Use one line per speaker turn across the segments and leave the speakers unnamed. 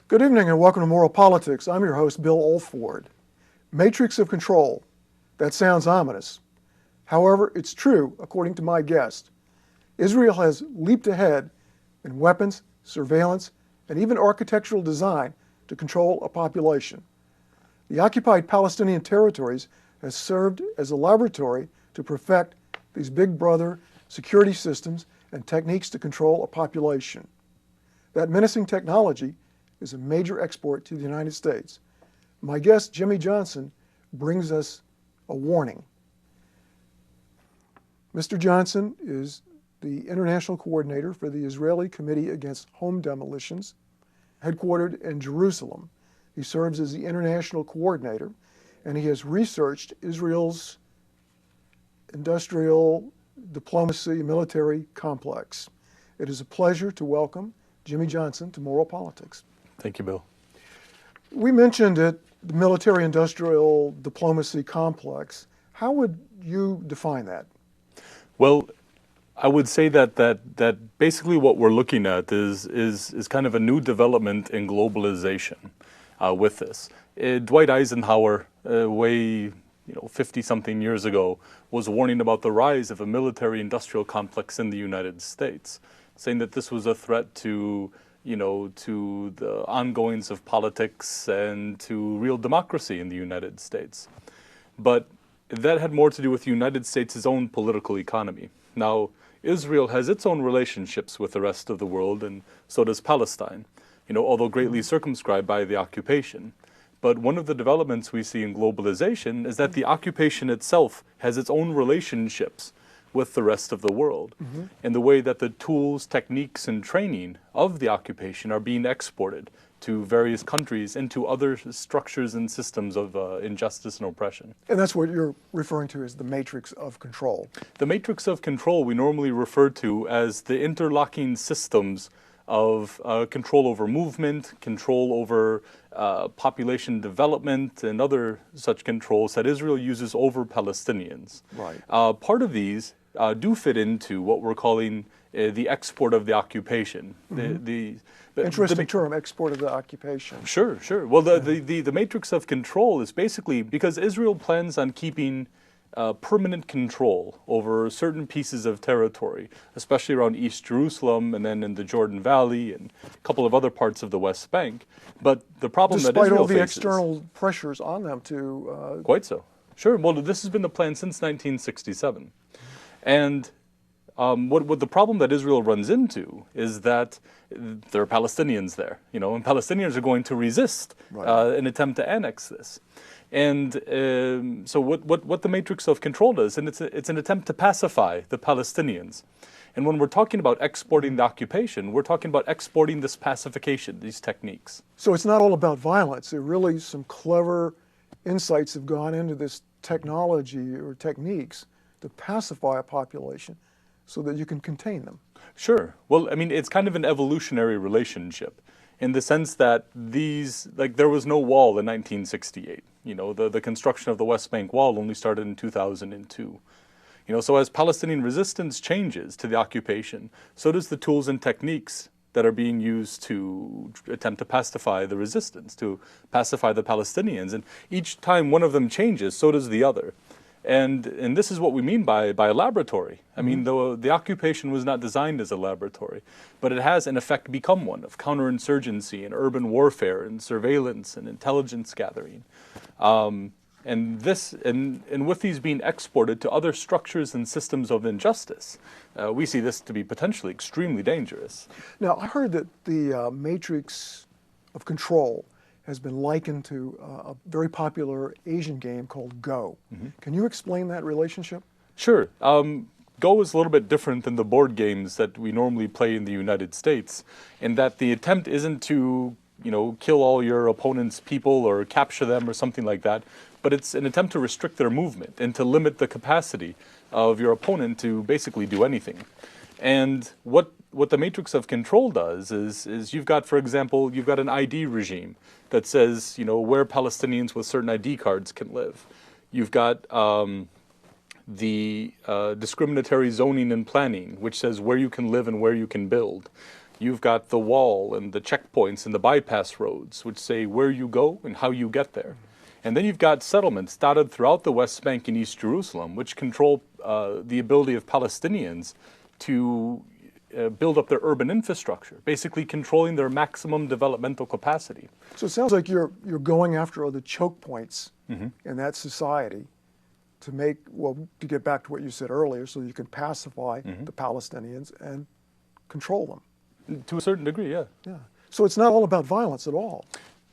Good evening and welcome to Moral Politics. I'm your host, Bill Olford. Matrix of control. That sounds ominous. However, it's true, according to my guest. Israel has leaped ahead in weapons, surveillance, and even architectural design to control a population. The occupied Palestinian territories has served as a laboratory to perfect these big brother security systems and techniques to control a population. That menacing technology is a major export to the United States. My guest, Jimmy Johnson, brings us a warning. Mr. Johnson is the international coordinator for the Israeli Committee Against Home Demolitions, headquartered in Jerusalem. He serves as the international coordinator, and he has researched Israel's industrial diplomacy military complex. It is a pleasure to welcome Jimmy Johnson to Moral Politics.
Thank you, Bill.
We mentioned it, the military-industrial diplomacy complex. How would you define that?
Well, I would say that basically what we're looking at is kind of a new development in globalization with this. Dwight Eisenhower, 50-something years ago, was warning about the rise of a military-industrial complex in the United States, saying that this was a threat to the ongoings of politics and to real democracy in the United States. But that had more to do with the United States' own political economy. Now, Israel has its own relationships with the rest of the world, and so does Palestine, although greatly circumscribed by the occupation. But one of the developments we see in globalization is that the occupation itself has its own relationships with the rest of the world, and the way that the tools, techniques, and training of the occupation are being exported to various countries into other structures and systems of injustice and oppression.
And that's what you're referring to as the matrix of control.
The matrix of control we normally refer to as the interlocking systems of control over movement, control over population development, and other such controls that Israel uses over Palestinians.
Right.
Part of these do fit into what we're calling the export of the occupation.
Interesting term, export of the occupation.
Sure. Well, the matrix of control is basically because Israel plans on keeping permanent control over certain pieces of territory, especially around East Jerusalem and then in the Jordan Valley and a couple of other parts of the West Bank. But the problem that Israel faces...
Despite all the external pressures on them to...
Quite so. Sure. Well, this has been the plan since 1967. And what the problem that Israel runs into is that there are Palestinians there, and Palestinians are going to resist an attempt to annex this. And so what the matrix of control does, and it's an attempt to pacify the Palestinians. And when we're talking about exporting the occupation, we're talking about exporting this pacification, these techniques.
So it's not all about violence. There really some clever insights have gone into this technology or techniques to pacify a population so that you can contain them.
Sure. Well, I mean, it's kind of an evolutionary relationship in the sense that there was no wall in 1968. The construction of the West Bank wall only started in 2002. So as Palestinian resistance changes to the occupation, so does the tools and techniques that are being used to attempt to pacify the resistance, to pacify the Palestinians. And each time one of them changes, so does the other. And this is what we mean by a laboratory. I mean, the occupation was not designed as a laboratory, but it has in effect become one of counterinsurgency and urban warfare and surveillance and intelligence gathering. And with these being exported to other structures and systems of injustice, we see this to be potentially extremely dangerous.
Now, I heard that the matrix of control has been likened to a very popular Asian game called Go. Can you explain that relationship?
Sure. Go is a little bit different than the board games that we normally play in the United States, in that the attempt isn't to, kill all your opponent's people or capture them or something like that, but it's an attempt to restrict their movement and to limit the capacity of your opponent to basically do anything. And what the matrix of control does is you've got, for example, an ID regime that says, where Palestinians with certain ID cards can live. You've got the discriminatory zoning and planning, which says where you can live and where you can build. You've got the wall and the checkpoints and the bypass roads, which say where you go and how you get there. And then you've got settlements dotted throughout the West Bank and East Jerusalem, which control the ability of Palestinians to build up their urban infrastructure, basically controlling their maximum developmental capacity.
So it sounds like you're going after all the choke points in that society to make, well, to get back to what you said earlier, so you can pacify the Palestinians and control them.
To a certain degree, yeah.
Yeah. So it's not all about violence at all.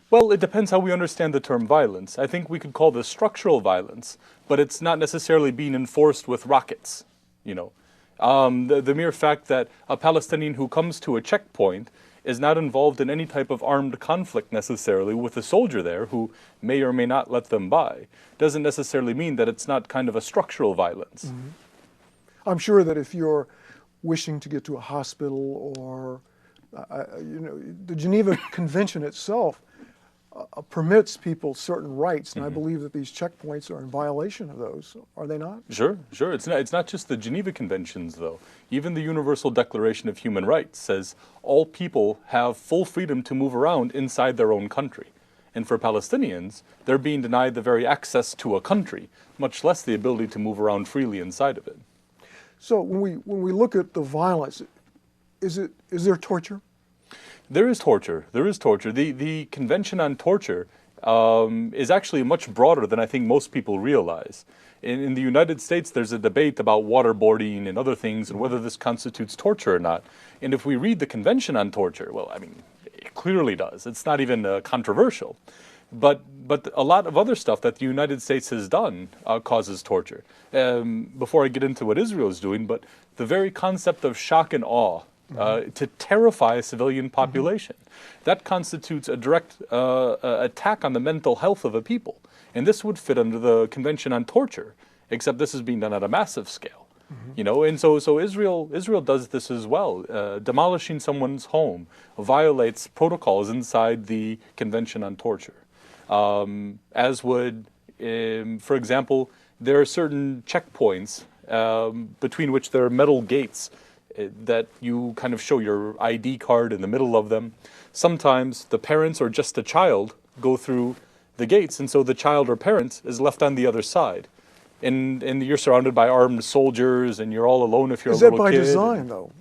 Well, it depends how we understand the term violence. I think we could call this structural violence, but it's not necessarily being enforced with rockets, you know. The mere fact that a Palestinian who comes to a checkpoint is not involved in any type of armed conflict necessarily with a soldier there who may or may not let them by doesn't necessarily mean that it's not kind of a structural violence.
I'm sure that if you're wishing to get to a hospital or, the Geneva Convention itself permits people certain rights, and I believe that these checkpoints are in violation of those, are they not?
Sure. It's not just the Geneva Conventions, though. Even the Universal Declaration of Human Rights says all people have full freedom to move around inside their own country. And for Palestinians, they're being denied the very access to a country, much less the ability to move around freely inside of it.
So when we look at the violence, is there torture?
There is torture. The Convention on Torture is actually much broader than I think most people realize. In the United States, there's a debate about waterboarding and other things and whether this constitutes torture or not. And if we read the Convention on Torture, well, I mean, it clearly does. It's not even controversial. But a lot of other stuff that the United States has done causes torture. Before I get into what Israel is doing, but the very concept of shock and awe, to terrify a civilian population. That constitutes a direct attack on the mental health of a people. And this would fit under the Convention on Torture, except this is being done at a massive scale. You know, and so Israel does this as well. Demolishing someone's home violates protocols inside the Convention on Torture. As would, for example, there are certain checkpoints between which there are metal gates that you kind of show your ID card in the middle of them. Sometimes the parents or just a child go through the gates, and so the child or parent is left on the other side. And you're surrounded by armed soldiers, and you're all alone if you're a little kid.
Is that by design, though?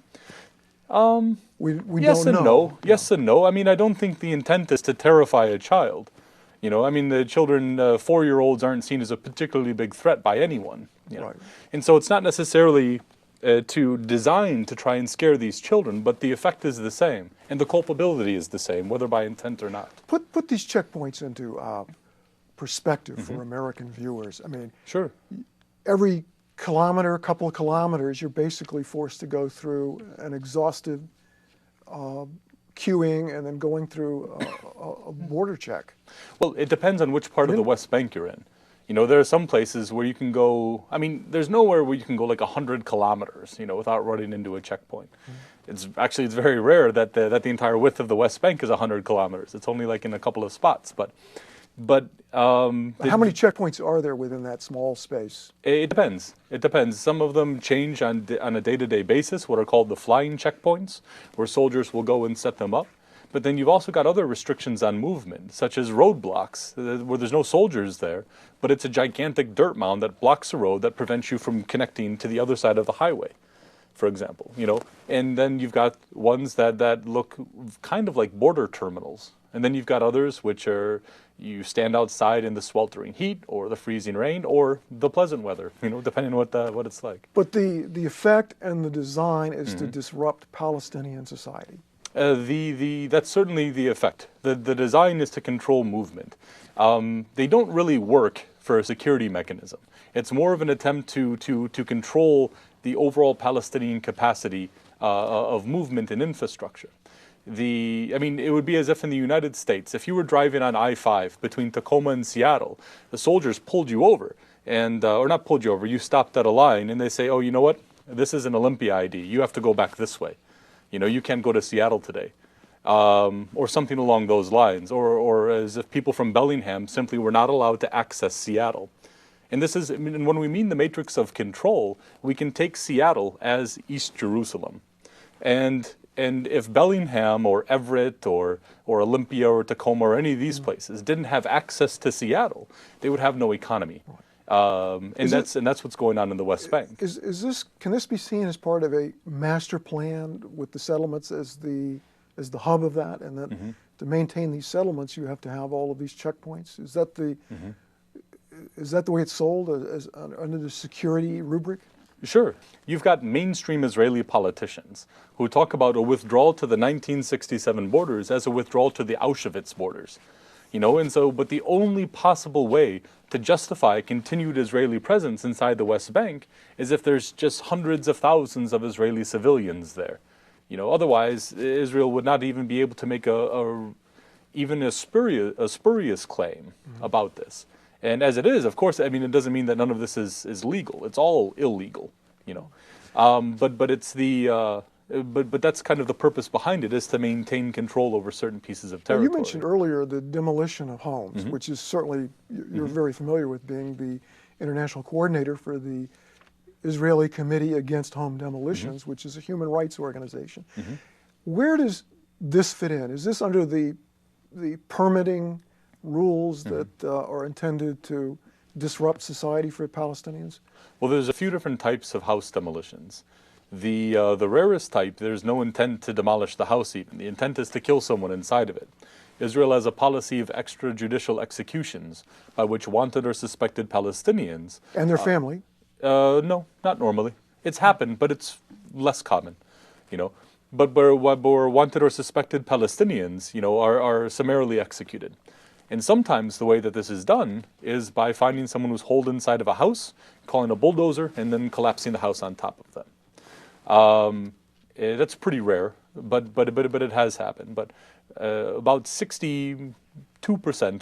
We
Yes
don't
and
know.
no. Yes and no. I mean, I don't think the intent is to terrify a child. You know, I mean, the children, 4-year-olds aren't seen as a particularly big threat by anyone. You know?
Right.
And so it's not necessarily to design to try and scare these children, but the effect is the same, and the culpability is the same, whether by intent or not.
Put these checkpoints into perspective for American viewers. I mean,
Sure.
every kilometer, couple of kilometers, you're basically forced to go through an exhaustive queuing and then going through a border check.
Well, it depends on which part of the West Bank you're in. You know, there are some places where you can go, I mean, there's nowhere where you can go like 100 kilometers, you know, without running into a checkpoint. It's very rare that the entire width of the West Bank is 100 kilometers. It's only like in a couple of spots. But
How many checkpoints are there within that small space?
It depends. It depends. Some of them change on a day-to-day basis, what are called the flying checkpoints, where soldiers will go and set them up. But then you've also got other restrictions on movement, such as roadblocks, where there's no soldiers there, but it's a gigantic dirt mound that blocks the road that prevents you from connecting to the other side of the highway, for example. You know, and then you've got ones that look kind of like border terminals, and then you've got others which are you stand outside in the sweltering heat, or the freezing rain, or the pleasant weather. You know, depending on what it's like.
But the effect and the design is to disrupt Palestinian society.
That's certainly the effect. The design is to control movement. They don't really work for a security mechanism. It's more of an attempt to control the overall Palestinian capacity of movement and infrastructure. I mean, it would be as if in the United States, if you were driving on I-5 between Tacoma and Seattle, the soldiers pulled you over, and or not pulled you over, you stopped at a line, and they say, oh, you know what? This is an Olympia ID. You have to go back this way. You know, you can't go to Seattle today, or something along those lines, or as if people from Bellingham simply were not allowed to access Seattle. And this is, I mean, when we mean the matrix of control, we can take Seattle as East Jerusalem. And And if Bellingham or Everett or Olympia or Tacoma or any of these places didn't have access to Seattle, they would have no economy. And that's what's going on in the West Bank.
Can this be seen as part of a master plan with the settlements as the hub of that, and that to maintain these settlements you have to have all of these checkpoints? Is that the way it's sold as under the security rubric?
Sure. You've got mainstream Israeli politicians who talk about a withdrawal to the 1967 borders as a withdrawal to the Auschwitz borders. And so, but the only possible way to justify continued Israeli presence inside the West Bank is if there's just hundreds of thousands of Israeli civilians there. Otherwise, Israel would not even be able to make even a spurious claim about this. And as it is, of course, I mean, it doesn't mean that none of this is legal. It's all illegal, But it's but that's kind of the purpose behind it, is to maintain control over certain pieces of territory.
Well, you mentioned earlier the demolition of homes, which is certainly, you're very familiar with, being the international coordinator for the Israeli Committee Against Home Demolitions, which is a human rights organization. Where does this fit in? Is this under the permitting rules that are intended to disrupt society for Palestinians?
Well, there's a few different types of house demolitions. The rarest type, there's no intent to demolish the house even. The intent is to kill someone inside of it. Israel has a policy of extrajudicial executions by which wanted or suspected Palestinians...
And their family?
No, not normally. It's happened, but it's less common, But where wanted or suspected Palestinians, are summarily executed. And sometimes the way that this is done is by finding someone who's holed inside of a house, calling a bulldozer, and then collapsing the house on top of them. That's pretty rare, but it has happened. But about 62%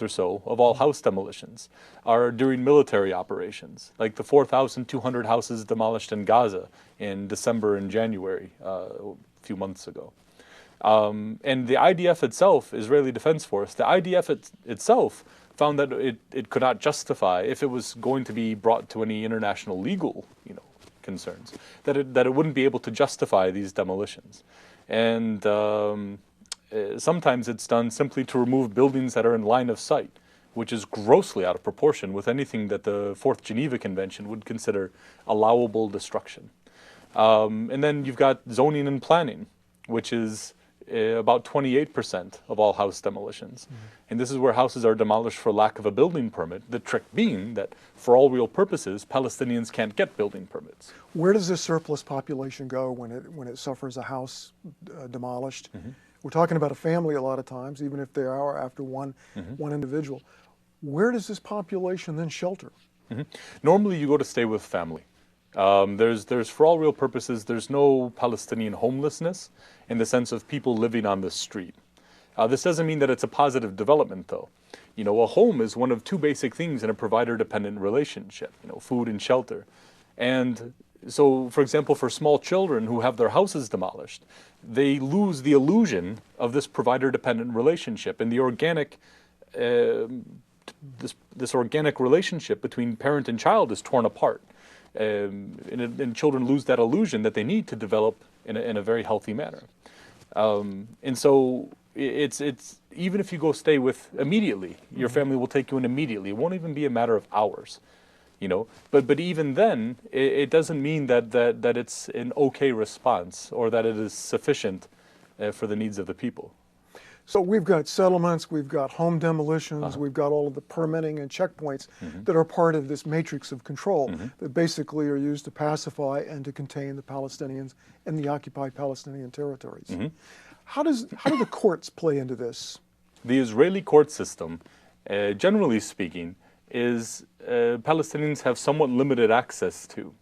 or so of all house demolitions are during military operations, like the 4,200 houses demolished in Gaza in December and January a few months ago. And the IDF itself, Israeli Defense Force, the IDF itself found that it could not justify, if it was going to be brought to any international legal, concerns, that it wouldn't be able to justify these demolitions. And sometimes it's done simply to remove buildings that are in line of sight, which is grossly out of proportion with anything that the Fourth Geneva Convention would consider allowable destruction. And then you've got zoning and planning, which is about 28% of all house demolitions. And this is where houses are demolished for lack of a building permit, the trick being that for all real purposes, Palestinians can't get building permits.
Where does this surplus population go when it suffers a house demolished? We're talking about a family a lot of times, even if they are after one individual. Where does this population then shelter?
Normally you go to stay with family. There's for all real purposes, there's no Palestinian homelessness in the sense of people living on the street. This doesn't mean that it's a positive development, though. A home is one of two basic things in a provider-dependent relationship, food and shelter. And so, for example, for small children who have their houses demolished, they lose the illusion of this provider-dependent relationship, and the organic this organic relationship between parent and child is torn apart. And children lose that illusion that they need to develop in a very healthy manner. And so it's even if you go stay with immediately, your family will take you in immediately. It won't even be a matter of hours, But even then, it doesn't mean that it's an okay response or that it is sufficient for the needs of the people.
So we've got settlements, we've got home demolitions, we've got all of the permitting and checkpoints that are part of this matrix of control that basically are used to pacify and to contain the Palestinians in the occupied Palestinian territories. How do the courts play into this?
The Israeli court system, generally speaking, is Palestinians have somewhat limited access to.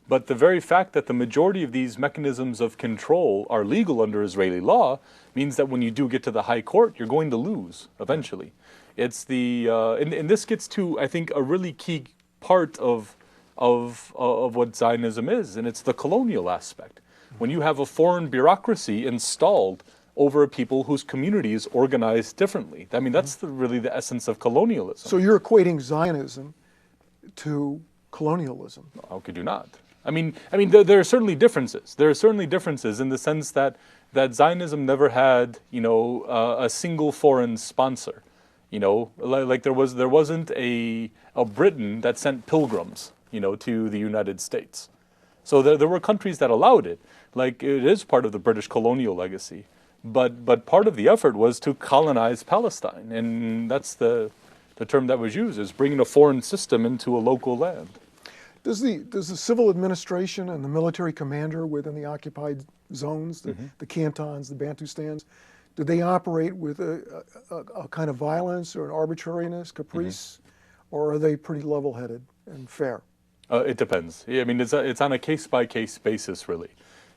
But the very fact that the majority of these mechanisms of control are legal under Israeli law means that when you do get to the high court, you're going to lose eventually. It's and this gets to, I think, a really key part of what Zionism is, and it's the colonial aspect. When you have a foreign bureaucracy installed over a people whose community is organized differently. I mean, that's really the essence of colonialism.
So you're equating Zionism to colonialism?
How could you not? There are certainly differences. There are certainly differences in the sense that Zionism never had, a single foreign sponsor. Like there wasn't a Britain that sent pilgrims, to the United States. So there were countries that allowed it. Like it is part of the British colonial legacy. But part of the effort was to colonize Palestine, and that's the term that was used, is bringing a foreign system into a local land.
Does the civil administration and the military commander within the occupied zones, the cantons, the Bantustans, do they operate with a kind of violence or an arbitrariness, caprice, or are they pretty level-headed and fair?
It depends. It's on a case-by-case basis, really.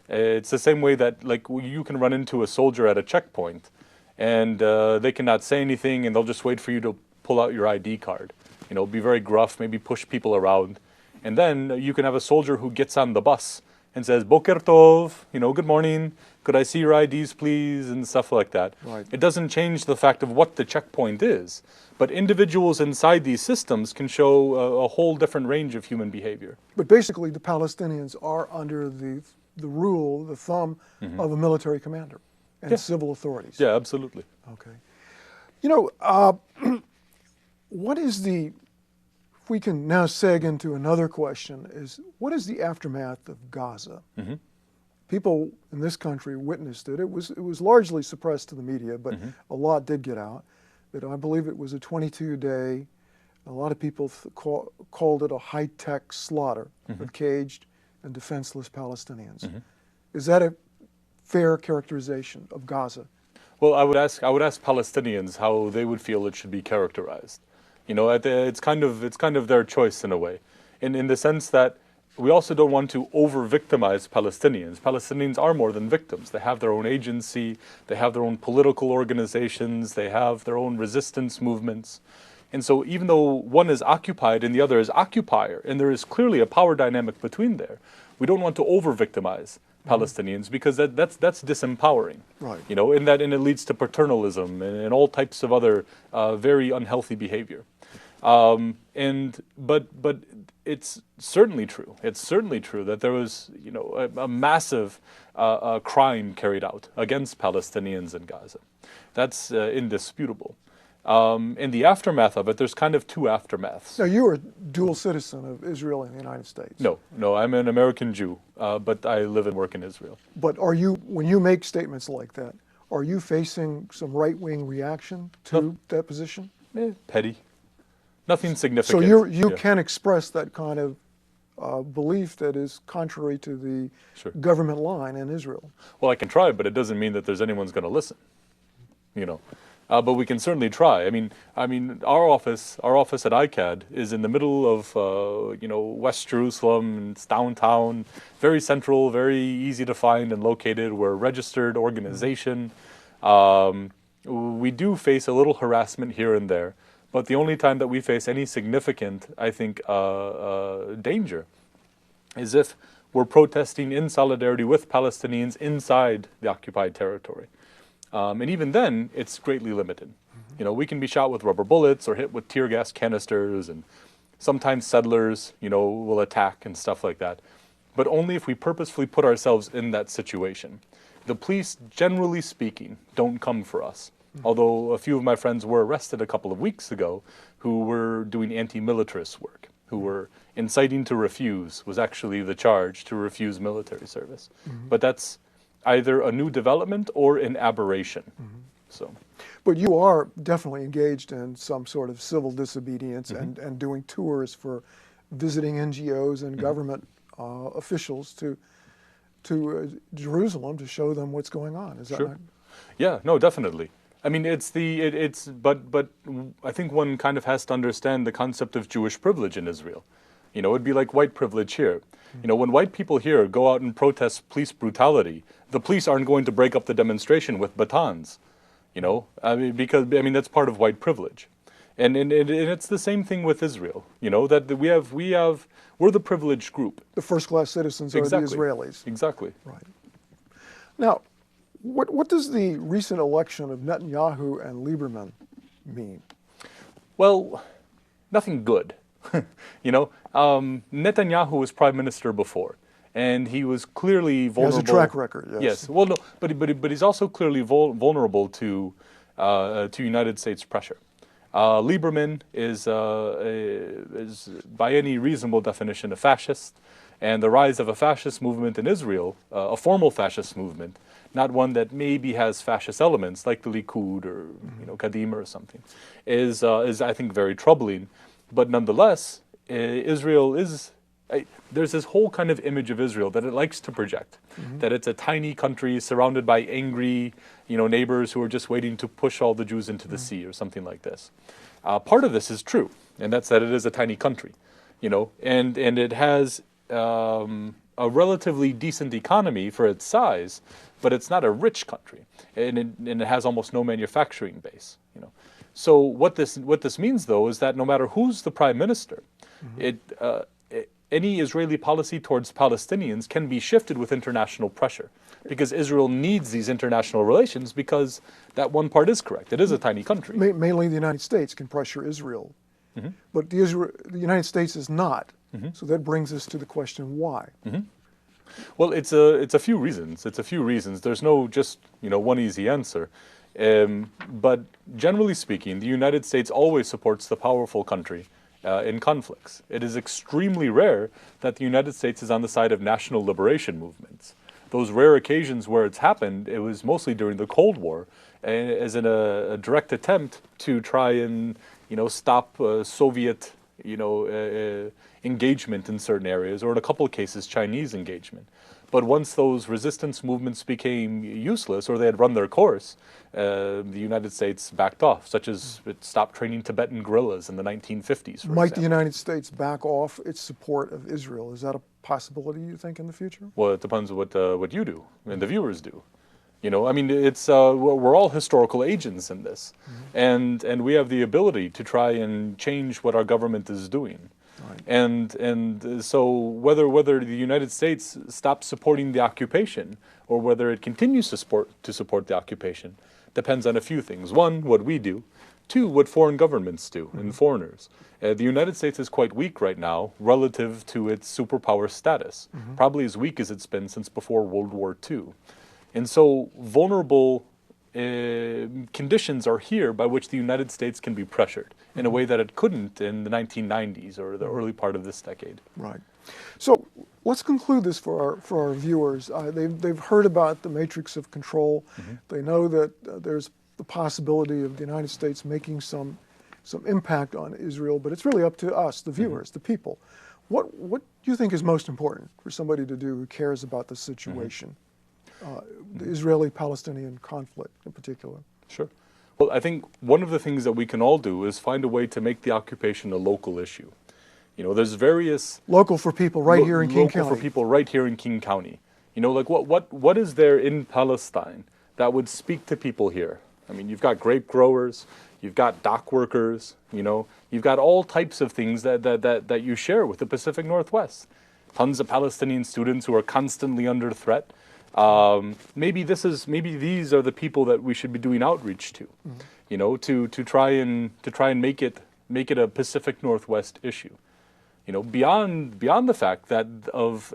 It's the same way that, like, you can run into a soldier at a checkpoint, and they cannot say anything, and they'll just wait for you to pull out your ID card. Be very gruff, maybe push people around. And then you can have a soldier who gets on the bus and says, Boker Tov, good morning, could I see your IDs, please, and stuff like that.
Right.
It doesn't change the fact of what the checkpoint is, but individuals inside these systems can show a whole different range of human behavior.
But basically, the Palestinians are under the rule, the thumb of a military commander and civil authorities.
Yeah, absolutely.
Okay. What is if we can now seg into another question, is what is the aftermath of Gaza? People in this country witnessed it. It was largely suppressed to the media, but a lot did get out. But I believe it was a 22-day, a lot of people called it a high-tech slaughter of caged and defenseless Palestinians. Is that a fair characterization of Gaza?
Well, I would ask Palestinians how they would feel it should be characterized. It's kind of their choice in a way, in the sense that we also don't want to over-victimize Palestinians. Palestinians are more than victims. They have their own agency, they have their own political organizations, they have their own resistance movements. And so even though one is occupied and the other is occupier, and there is clearly a power dynamic between there, we don't want to over-victimize Palestinians because that's disempowering.
Right.
And it leads to paternalism and all types of other very unhealthy behavior. But it's certainly true. It's certainly true that there was, a massive crime carried out against Palestinians in Gaza. That's indisputable. In the aftermath of it, there's kind of two aftermaths.
Now, you are a dual citizen of Israel and the United States.
No, I'm an American Jew, but I live and work in Israel.
But when you make statements like that, are you facing some right-wing reaction to that position?
Petty. Nothing significant.
So you can express that kind of belief that is contrary to the government line in Israel.
Well, I can try, but it doesn't mean that there's anyone's going to listen. But we can certainly try. Our office at ICAD is in the middle of West Jerusalem. It's downtown, very central, very easy to find and located. We're a registered organization. We do face a little harassment here and there. But the only time that we face any significant, I think, danger is if we're protesting in solidarity with Palestinians inside the occupied territory. And even then, it's greatly limited. We can be shot with rubber bullets or hit with tear gas canisters, and sometimes settlers, will attack and stuff like that. But only if we purposefully put ourselves in that situation. The police, generally speaking, don't come for us. Although a few of my friends were arrested a couple of weeks ago who were doing anti-militarist work, who were inciting to refuse, was actually the charge, to refuse military service. But that's either a new development or an aberration.
But you are definitely engaged in some sort of civil disobedience and doing tours for visiting NGOs and government officials to Jerusalem to show them what's going on. Is that right?
Yeah, no, definitely. But I think one kind of has to understand the concept of Jewish privilege in Israel. It'd be like white privilege here. When white people here go out and protest police brutality, the police aren't going to break up the demonstration with batons. Because that's part of white privilege. And it's the same thing with Israel. That we're the privileged group.
The first-class citizens are the Israelis.
Exactly.
Right. Now, what does the recent election of Netanyahu and Lieberman mean?
Well, nothing good. Netanyahu was prime minister before, and he was clearly vulnerable.
He has a track record, yes.
Yes. Well, no, but he's also clearly vulnerable to United States pressure. Lieberman is by any reasonable definition a fascist, and the rise of a fascist movement in Israel, a formal fascist movement, not one that maybe has fascist elements like the Likud or Kadima or something, is I think very troubling. But nonetheless, Israel is. There's this whole kind of image of Israel that it likes to project, that it's a tiny country surrounded by angry, neighbors who are just waiting to push all the Jews into the sea or something like this. Part of this is true, and that's that it is a tiny country, and it has a relatively decent economy for its size, but it's not a rich country, and it has almost no manufacturing base, So what this means, though, is that no matter who's the prime minister, any Israeli policy towards Palestinians can be shifted with international pressure, because Israel needs these international relations, because that one part is correct. It is a tiny country.
Mainly the United States can pressure Israel, but the United States is not. So that brings us to the question, why?
Well, it's a few reasons. There's no just one easy answer. But generally speaking, the United States always supports the powerful country in conflicts. It is extremely rare that the United States is on the side of national liberation movements. Those rare occasions where it's happened, it was mostly during the Cold War, as in a direct attempt to try and stop Soviet engagement in certain areas, or in a couple of cases Chinese engagement. But once those resistance movements became useless, or they had run their course, the United States backed off, such as it stopped training Tibetan guerrillas in the 1950s, for
Might
example.
the United States back off its support of Israel? Is that a possibility, you think, in the future?
Well, it depends what you do and the viewers do. It's we're all historical agents in this, and we have the ability to try and change what our government is doing.
Right.
And so whether the United States stops supporting the occupation or whether it continues to support the occupation depends on a few things. One, what we do. Two, what foreign governments do and foreigners. The United States is quite weak right now relative to its superpower status, probably as weak as it's been since before World War II. And so vulnerable conditions are here by which the United States can be pressured in a way that it couldn't in the 1990s or the early part of this decade.
Right. So let's conclude this for our viewers. They've heard about the matrix of control. They know that there's the possibility of the United States making some impact on Israel, but it's really up to us, the viewers, the people. What do you think is most important for somebody to do who cares about the situation? The Israeli-Palestinian conflict in particular.
Sure. Well, I think one of the things that we can all do is find a way to make the occupation a local issue. There's various...
Local for people right here in King County.
Local for people right here in King County. What is there in Palestine that would speak to people here? I mean, you've got grape growers, you've got dock workers, you've got all types of things that you share with the Pacific Northwest. Tons of Palestinian students who are constantly under threat. Maybe these are the people that we should be doing outreach to, to try and make it a Pacific Northwest issue. Beyond the fact that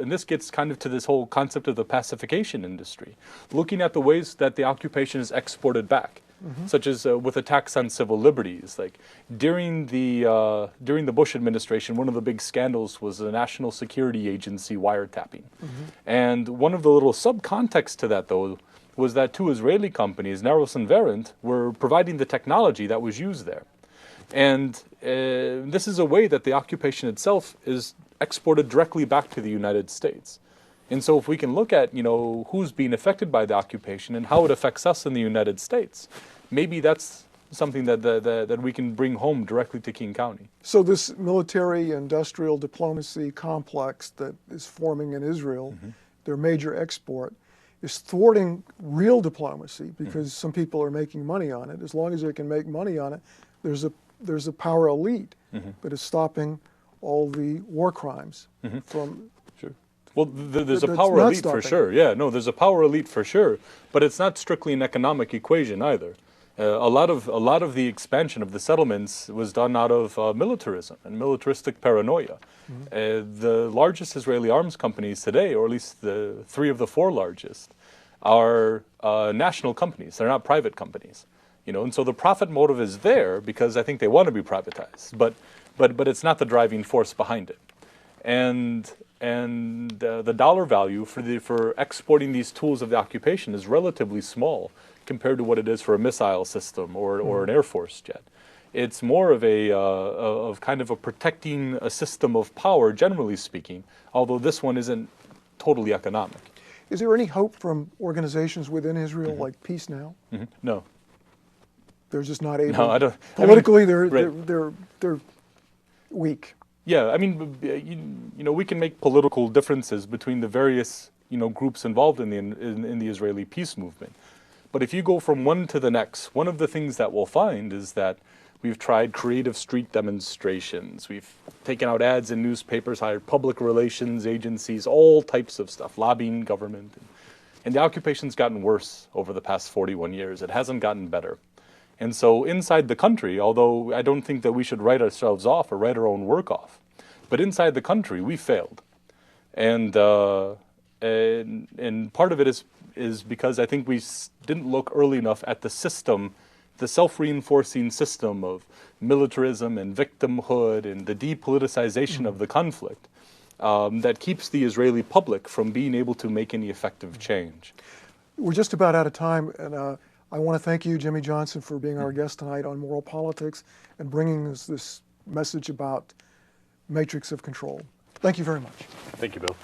and this gets kind of to this whole concept of the pacification industry, looking at the ways that the occupation is exported back, such as with attacks on civil liberties. Like during the Bush administration, one of the big scandals was the National Security Agency wiretapping, and one of the little subcontexts to that, though, was that two Israeli companies, Naros and Verint, were providing the technology that was used there. And this is a way that the occupation itself is exported directly back to the United States. And so if we can look at, who's being affected by the occupation and how it affects us in the United States, maybe that's something that we can bring home directly to King County.
So this military-industrial diplomacy complex that is forming in Israel, their major export, is thwarting real diplomacy because some people are making money on it. As long as they can make money on it, there's a power elite that is stopping all the war crimes from...
Sure. Well, there's a power elite for sure. Yeah, no, there's a power elite for sure. But it's not strictly an economic equation either. A lot of the expansion of the settlements was done out of militarism and militaristic paranoia. The largest Israeli arms companies today, or at least the 3 of the 4 largest, are national companies. They're not private companies, and so the profit motive is there because I think they want to be privatized, but it's not the driving force behind it. And the dollar value for exporting these tools of the occupation is relatively small compared to what it is for a missile system or an Air Force jet. It's more of of kind of a protecting a system of power, generally speaking, although this one isn't totally economic.
Is there any hope from organizations within Israel like Peace Now?
No.
They're just not able.
No, I don't.
Politically,
right.
they're weak.
Yeah, I mean, we can make political differences between the various groups involved in the Israeli peace movement. But if you go from one to the next, one of the things that we'll find is that we've tried creative street demonstrations. We've taken out ads in newspapers, hired public relations agencies, all types of stuff, lobbying government. And the occupation's gotten worse over the past 41 years. It hasn't gotten better. And so inside the country, although I don't think that we should write ourselves off or write our own work off, but inside the country, we failed. And part of it is because I think we didn't look early enough at the system, the self-reinforcing system of militarism and victimhood and the depoliticization of the conflict that keeps the Israeli public from being able to make any effective change.
We're just about out of time, and I want to thank you, Jimmy Johnson, for being our guest tonight on Moral Politics and bringing us this message about matrix of control. Thank you very much.
Thank you, Bill.